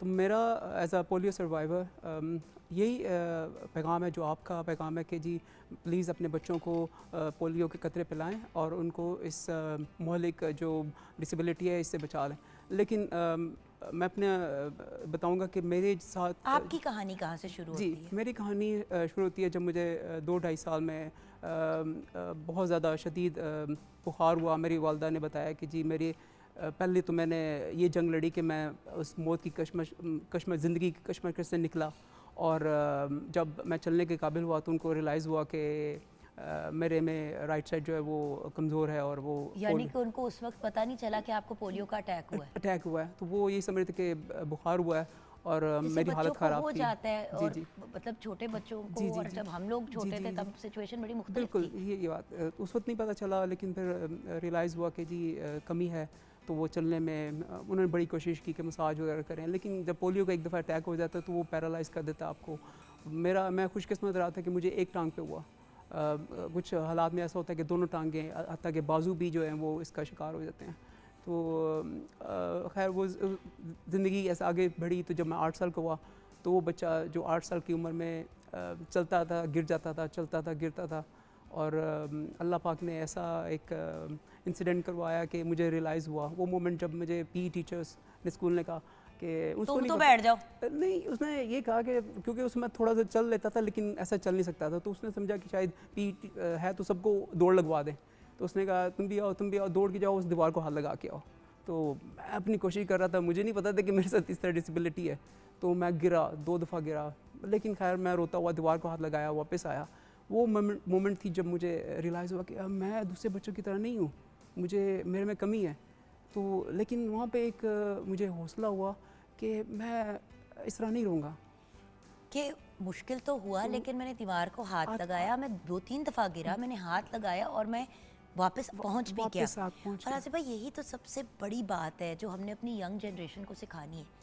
तो मेरा as a polio survivor यही पैगाम है जो आपका पैगाम है कि जी प्लीज़ अपने बच्चों को पोलियो के कतरे पिलाएं और उनको इस मोहलिक जो डिसेबिलिटी है इससे बचा लें। लेकिन मैं अपने बताऊंगा कि मेरे साथ आपकी कहानी कहाँ से शुरू जी होती है? मेरी कहानी शुरू होती है जब मुझे 2-2.5 साल में बहुत ज़्यादा शदीद बुखार हुआ। मेरी वालदा ने बताया कि जी मेरी पहले तो मैंने ये जंग लड़ी कि मैं उस मौत की कश्मश ज़िंदगी की कश्मकश से निकला, और जब मैं चलने के काबिल हुआ तो उनको रियलाइज़ हुआ कि मेरे में राइट साइड जो है वो कमज़ोर है और वो यानी कि उनको उस वक्त पता नहीं चला कि आपको पोलियो का अटैक हुआ है। तो वो ये समझ रहे थे कि बुखार हुआ है और मेरी हालत ख़राब हो थी। जाता है जी और जी मतलब छोटे बच्चों को, जी जी और जी जब हम लोग जी छोटे जी थे जी तब सिचुएशन बड़ी मुख्तलिफ बिल्कुल थी। ये बात उस वक्त नहीं पता चला, लेकिन फिर रियलाइज़ हुआ कि जी कमी है। तो वो चलने में उन्होंने बड़ी कोशिश की कि मसाज वगैरह करें, लेकिन जब पोलियो का एक दफ़ा अटैक हो जाता है तो वो पैरालाइज़ कर देता है आपको। मैं खुशकिस्मत रहा था कि मुझे एक टांग पे हुआ। कुछ हालात में ऐसा होता है कि दोनों टांगें हत्ता के बाजू भी जो हैं वो इसका शिकार हो जाते हैं। तो खैर वो ज़िंदगी ऐसे आगे बढ़ी। तो जब मैं 8 साल का हुआ तो वो बच्चा जो 8 साल की उम्र में चलता था, गिर जाता था, चलता था, गिरता था, और अल्लाह पाक ने ऐसा एक इंसिडेंट करवाया कि मुझे रियलाइज़ हुआ वो मोमेंट जब मुझे पी टीचर्स ने स्कूल ने कहा कि उसको तुम नहीं तो पता। बैठ जाओ। नहीं, उसने ये कहा कि क्योंकि उसमें थोड़ा सा चल लेता था लेकिन ऐसा चल नहीं सकता था, तो उसने समझा कि शायद पी है तो सबको दौड़ लगवा दें। तो उसने कहा तुम भी आओ, दौड़ के जाओ, उस दीवार को हाथ लगा के आओ। तो मैं अपनी कोशिश कर रहा था, मुझे नहीं पता था कि मेरे साथ इस तरह डिसेबिलिटी है। तो मैं गिरा, 2 दफ़ा गिरा, लेकिन खैर मैं रोता हुआ दीवार को हाथ लगाया, वापस आया। वो मोमेंट थी जब मुझे रियलाइज़ हुआ कि अब मैं दूसरे बच्चों की तरह नहीं हूँ, मेरे में कमी है। तो लेकिन वहाँ पे एक मुझे हौसला हुआ कि मैं इस तरह नहीं रहूँगा। कि मुश्किल तो हुआ, तो लेकिन मैंने दीवार को हाथ हाथ लगाया, मैं 2-3 दफ़ा गिरा, मैंने हाथ लगाया और मैं वापस पहुंच भी गया। वापस आप पहुँच और गए। आसिफ भाई, यही तो सबसे बड़ी बात है जो हमने अपनी यंग जनरेशन को सिखानी है